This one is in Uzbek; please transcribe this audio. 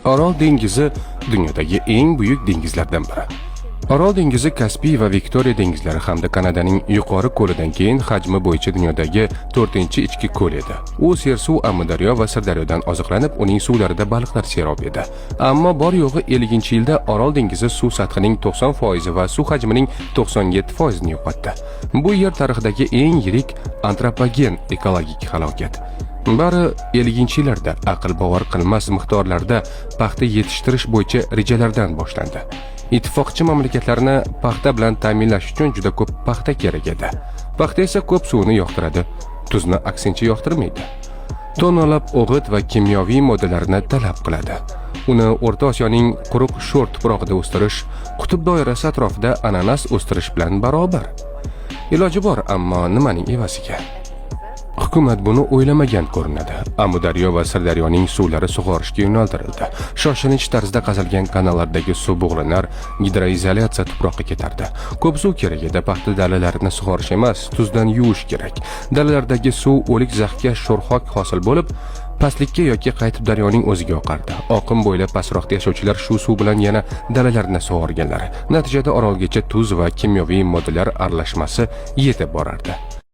Orol dengizi dunyodagi eng buyuk dengizlardan biri. Orol dengizi Kaspiy va Viktoriya dengizlari hamda Kanadaning yuqori ko'lidan keyin hajmi bo'yicha dunyodagi 4-chi ichki ko'l edi. U Sersuv, Amudaryo va Sirdaryodan oziqlanib, uning suvlarida baliqlar serob edi. Ammo bor yo'g'i 50-yilda Orol dengizi suv sathining 90% va suv hajmining 97%ni yo'qotdi. Bu yer tarixidagi eng yirik antropogen ekologik halokat. Bari 50-yillarda aql bovar qilmas miqdorlarda paxta yetishtirish bo'yicha rejalardan boshlandi. Ittifoqchi mamlakatlarni paxta bilan ta'minlash uchun juda ko'p paxta kerak edi. Paxta esa ko'p suvni yoqtiradi, tuzni aksincha yoqtirmaydi. Tonnalab o'g'it va kimyoviy moddalarni talab qiladi. Uni O'rta Osiyoning quruq sho'r tuprog'ida o'stirish qutb doirasi atrofida ananas o'stirish bilan barobar. Iloji bor, ammo nimaning evaziga? Hukumat buni o'ylamagan ko'rinadi. Amudaryo va Sirdaryoning suvlari sug'orishga yo'naltirildi. Shoshilinch tarzda qazilgan kanallardagi suv bug'lanar, gidroizolyatsiya tuproqqa ketardi. Ko'p suv kerak edi, paxta dalalarini sug'orish emas, tuzdan yuvish kerak. Dalalardagi suv o'lik zaxga sho'rxok hosil bo'lib, pastlikka yoki qaytib daryoning o'ziga oqardi. Oqim bo'ylab pastroqda yashovchilar shu suv bilan yana dalalarni sug'organlar. Natijada orolgacha tuz va kimyoviy moddalar aralashmasi yetib borardi.